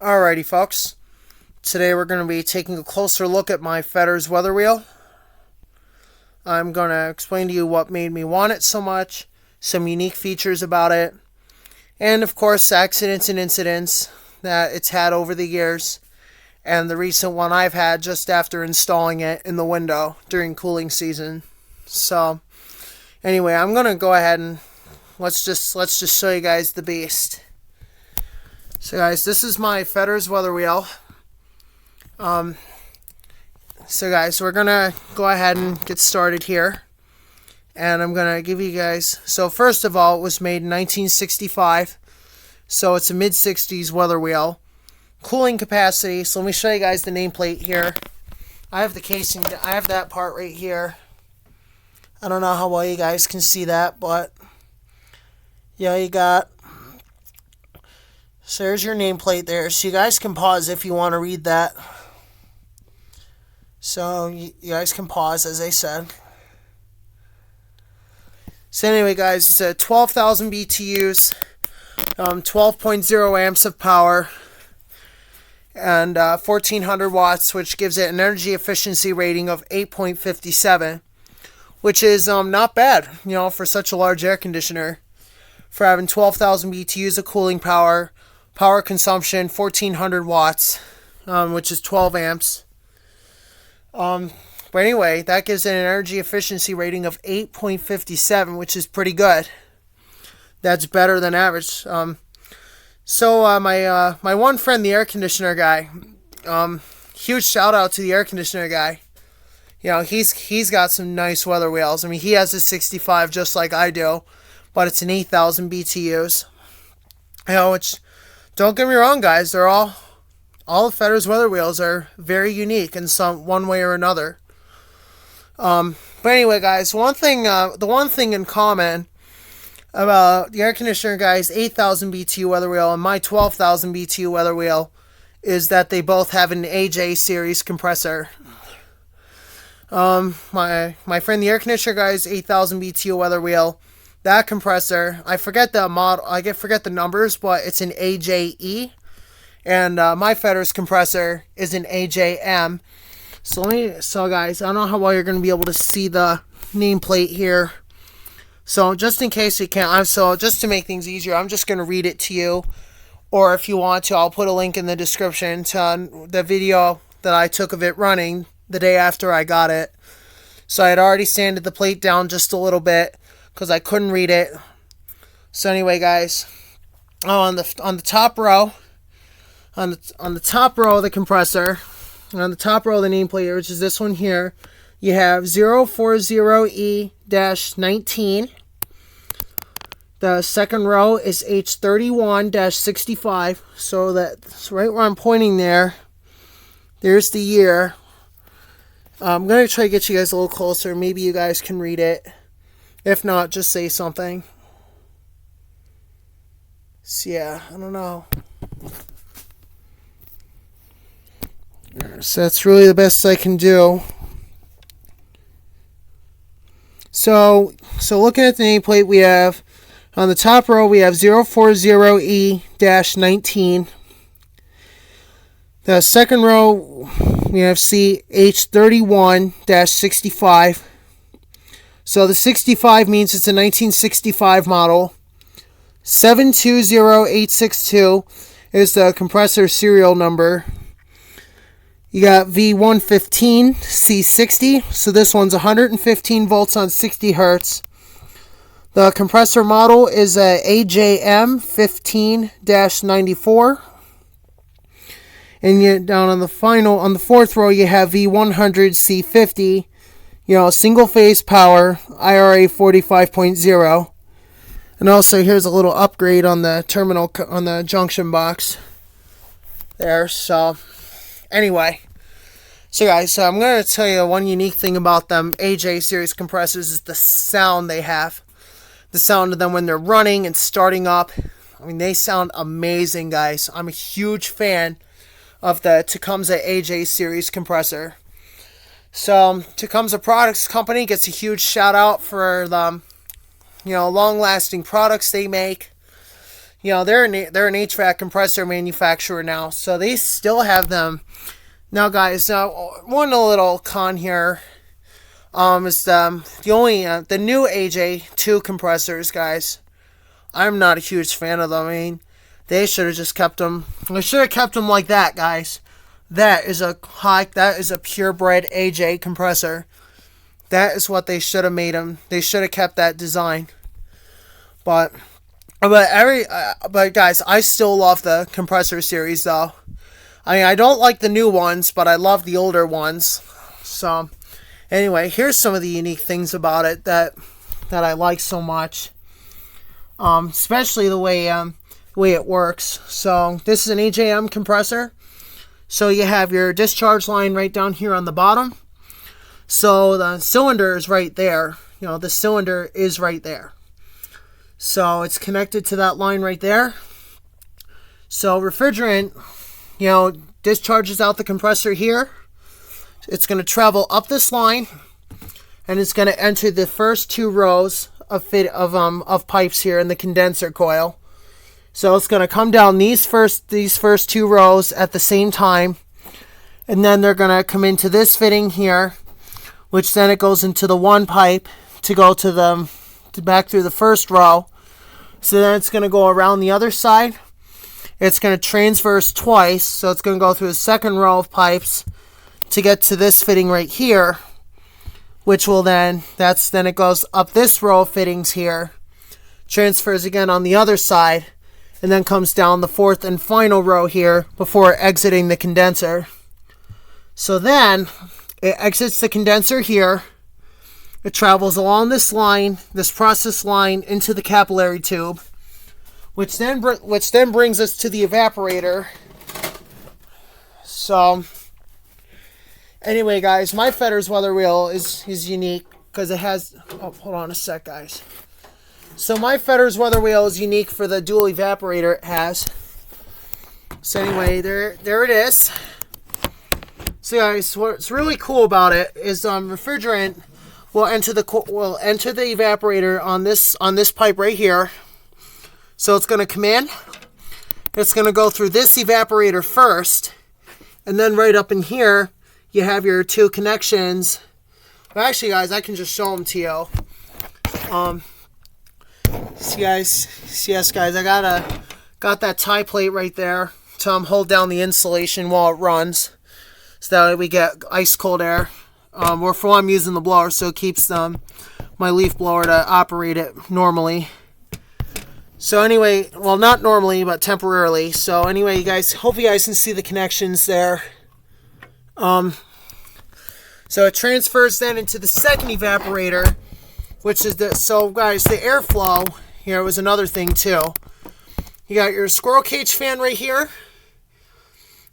Alrighty, folks. Today we're going to be taking a closer look at my Fetters weather wheel. I'm going to explain to you what made me want it so much, some unique features about it, and of course accidents and incidents that it's had over the years, and the recent one I've had just after installing it in the window during cooling season. So, anyway, I'm going to go ahead and let's just show you guys the beast. So guys, this is my Fetters weather wheel. So guys, we're gonna go ahead and get started here, and I'm gonna give you guys. So first of all, it was made in 1965, so it's a mid-60s weather wheel. Cooling capacity. So let me show you guys the nameplate here. I have the casing. I have that part right here. I don't know how well you guys can see that, but yeah, you got. So there's your nameplate there. So you guys can pause if you want to read that. So you guys can pause, as I said. So anyway, guys, it's a 12,000 BTUs, 12.0 amps of power, and 1,400 watts, which gives it an energy efficiency rating of 8.57, which is not bad, for such a large air conditioner. For having 12,000 BTUs of cooling power, power consumption 1,400 watts, which is 12 amps. But anyway, that gives it an energy efficiency rating of 8.57, which is pretty good. That's better than average. So my one friend, the air conditioner guy, huge shout out to the air conditioner guy. He's got some nice weather wheels. I mean, he has a 65 just like I do, but it's an 8,000 BTUs. Which, don't get me wrong, guys, they're all the Fetters weather wheels are very unique in one way or another. But anyway, guys, the one thing in common about the air conditioner guy's 8,000 BTU weather wheel and my 12,000 BTU weather wheel is that they both have an AJ series compressor. My friend the air conditioner guy's 8,000 BTU weather wheel, that compressor, I forget the model, forget the numbers, but it's an AJE. And my Fetters compressor is an AJM. So guys, I don't know how well you're going to be able to see the nameplate here. So just in case you can't, just to make things easier, I'm just going to read it to you. Or if you want to, I'll put a link in the description to the video that I took of it running the day after I got it. So I had already sanded the plate down just a little bit because I couldn't read it. So anyway, guys, on the top row, on the top row of the compressor, on the top row of the nameplate, which is this one here, you have 040E-19. The second row is H31-65. So that's right where I'm pointing there. There's the year. I'm going to try to get you guys a little closer. Maybe you guys can read it. If not, just say something. So yeah, I don't know. So that's really the best I can do. So looking at the nameplate, we have on the top row we have 040E-19. The second row we have CH31-65. So the 65 means it's a 1965 model. 720862 is the compressor serial number. You got V115 C60, so this one's 115 volts on 60 hertz. The compressor model is a AJM 15-94. And down on the fourth row, you have V100 C50, single phase power, IRA 45.0. And also here's a little upgrade on the terminal, on the junction box there. So anyway, so guys, I'm going to tell you one unique thing about them AJ series compressors is the sound they have. The sound of them when they're running and starting up. I mean, they sound amazing, guys. I'm a huge fan of the Tecumseh AJ series compressor. So Tecumseh Products Company gets a huge shout out for the long-lasting products they make. you know, they're an HVAC compressor manufacturer now, so they still have them. Now, guys, one little con here is the new AJ2 compressors, guys. I'm not a huge fan of them. I mean, they should have just kept them. They should have kept them like that, guys. That is a purebred AJ compressor. That is what they should have made them. They should have kept that design. But guys, I still love the compressor series though. I mean, I don't like the new ones, but I love the older ones. So, anyway, here's some of the unique things about it that I like so much. Especially the way it works. So, this is an AJM compressor. So you have your discharge line right down here on the bottom. So the cylinder is right there. You know, the cylinder is right there. So it's connected to that line right there. So refrigerant, you know, discharges out the compressor here. It's going to travel up this line, and it's going to enter the first two rows of pipes here in the condenser coil. So it's going to come down these first two rows at the same time, and then they're going to come into this fitting here, which then it goes into the one pipe to go to back through the first row. So then it's going to go around the other side. It's going to transverse twice, so it's going to go through the second row of pipes to get to this fitting right here, which will then it goes up this row of fittings here, transfers again on the other side, and then comes down the fourth and final row here before exiting the condenser. So then it exits the condenser here. It travels along this line, this process line, into the capillary tube, which then brings us to the evaporator. So anyway, guys, my Fetter's weather wheel is unique because it has. Oh, hold on a sec, guys. So my Fetter's weather wheel is unique for the dual evaporator it has. So anyway, there it is. So guys, what's really cool about it is refrigerant will enter the evaporator on this pipe right here. So it's going to come in. It's going to go through this evaporator first, and then right up in here you have your two connections. Well, actually, guys, I can just show them to you. Yes, guys, I got that tie plate right there to hold down the insulation while it runs, so that way we get ice cold air. Or for I'm using the blower, so it keeps my leaf blower to operate it normally. So anyway, well, not normally, but temporarily. So anyway, you guys, hope you guys can see the connections there. So it transfers then into the second evaporator, which is so guys, the airflow here was another thing too. You got your squirrel cage fan right here,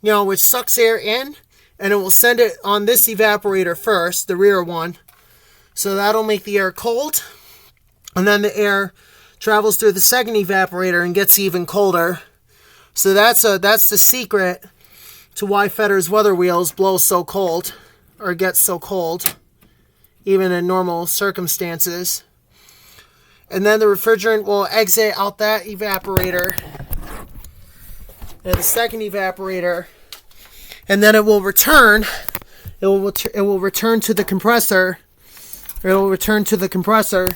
you know, which sucks air in, and it will send it on this evaporator first, the rear one. So that'll make the air cold, and then the air travels through the second evaporator and gets even colder. So that's the secret to why Fetter's weather wheels blow so cold, or get so cold, even in normal circumstances. And then the refrigerant will exit out that evaporator, and the second evaporator, and then it will return. It will return to the compressor. It will return to the compressor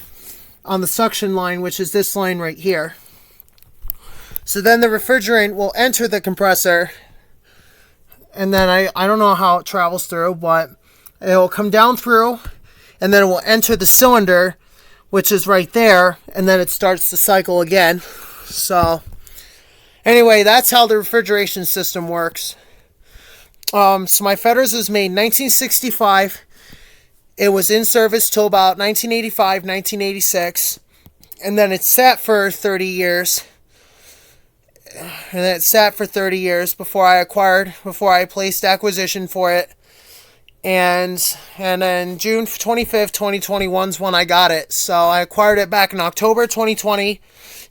on the suction line, which is this line right here. So then the refrigerant will enter the compressor, and then I don't know how it travels through, but it will come down through, and then it will enter the cylinder, which is right there, and then it starts the cycle again. So anyway, that's how the refrigeration system works. So my Fetter's was made in 1965. It was in service till about 1985, 1986, and then it sat for 30 years. And then it sat for 30 years before I placed acquisition for it. And then June 25th, 2021 is when I got it. So I acquired it back in October 2020,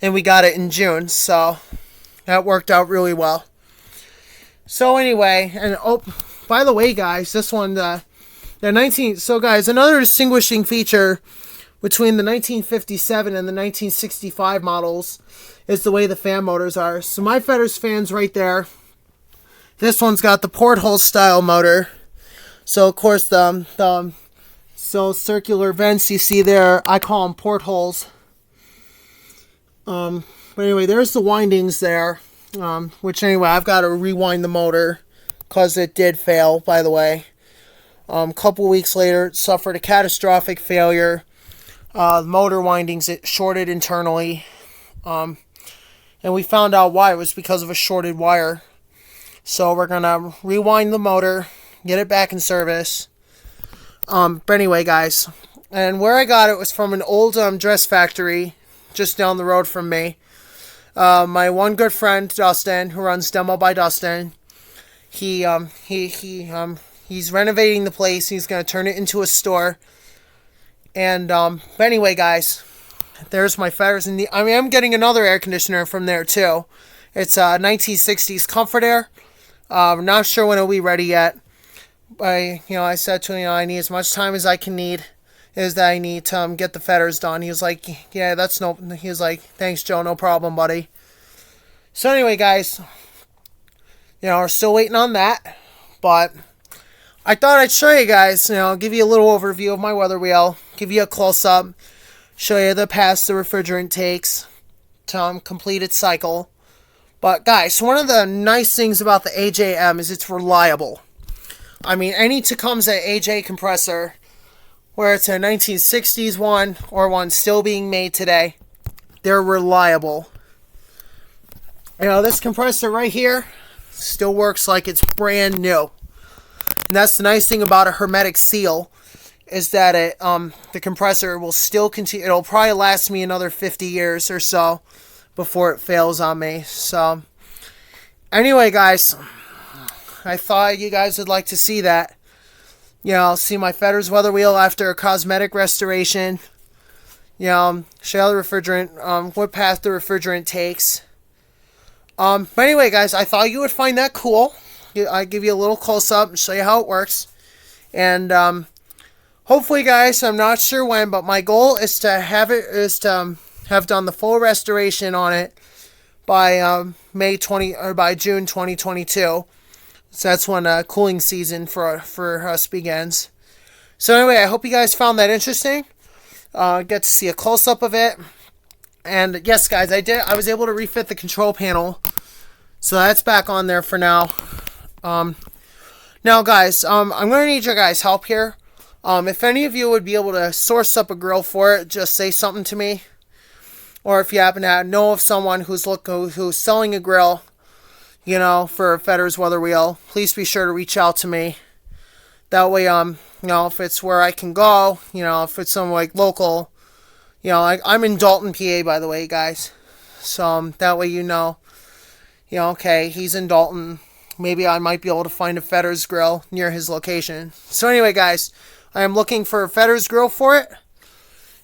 and we got it in June. So that worked out really well. So anyway, and oh, by the way, guys, this one, so guys, another distinguishing feature between the 1957 and the 1965 models is the way the fan motors are. So my Fetters fan's right there. This one's got the porthole style motor. So of course the circular vents you see there, I call them portholes. But anyway, there's the windings there. Which anyway, I've got to rewind the motor because it did fail, by the way. A couple weeks later, it suffered a catastrophic failure. The motor windings, it shorted internally. And we found out why. It was because of a shorted wire. So we're going to rewind the motor, get it back in service. But anyway, guys. And where I got it was from an old dress factory just down the road from me. My one good friend, Dustin, who runs Demo by Dustin, he's renovating the place. He's going to turn it into a store. And, but anyway, guys, there's my Fetters. And I'm getting another air conditioner from there, too. It's 1960s Comfort Air. I'm not sure when it'll be ready yet. I said to him, I need as much time as I can need. Is that I need to get the Fetters done. He was like, yeah, he was like, thanks, Joe, no problem, buddy. So anyway, guys, we're still waiting on that. But I thought I'd show you guys, give you a little overview of my weather wheel, give you a close-up, show you the paths the refrigerant takes to complete its cycle. But guys, one of the nice things about the AJM is it's reliable. I mean, any Tecumseh Ajm Compressor, where it's a 1960s one or one still being made today, they're reliable. This compressor right here still works like it's brand new. And that's the nice thing about a hermetic seal, is that the compressor will still continue. It'll probably last me another 50 years or so before it fails on me. So anyway, guys, I thought you guys would like to see that. See my Fetters weather wheel after a cosmetic restoration. Show you the refrigerant, what path the refrigerant takes. But anyway, guys, I thought you would find that cool. I give you a little close-up and show you how it works. And hopefully, guys, I'm not sure when, but my goal is to have done the full restoration on it by by June 2022. So that's when cooling season for us begins. So anyway, I hope you guys found that interesting. Get to see a close-up of it. And yes, guys, I was able to refit the control panel. So that's back on there for now. Now, guys, I'm going to need your guys' help here. If any of you would be able to source up a grill for it, just say something to me. Or if you happen to know of someone who's selling a grill, for a Fetters weather wheel, please be sure to reach out to me. That way, if it's where I can go, if it's somewhere like local, I'm in Dalton, PA, by the way, guys. So that way okay, he's in Dalton. Maybe I might be able to find a Fetters grill near his location. So anyway, guys, I am looking for a Fetters grill for it.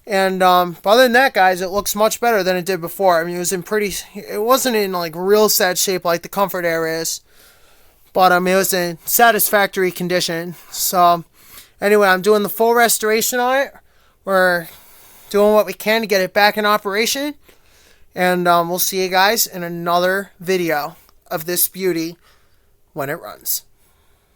And other than that, guys, it looks much better than it did before. I mean, it wasn't in like real sad shape like the Comfort Air is. But it was in satisfactory condition. So anyway, I'm doing the full restoration on it. We're doing what we can to get it back in operation. And we'll see you guys in another video of this beauty when it runs.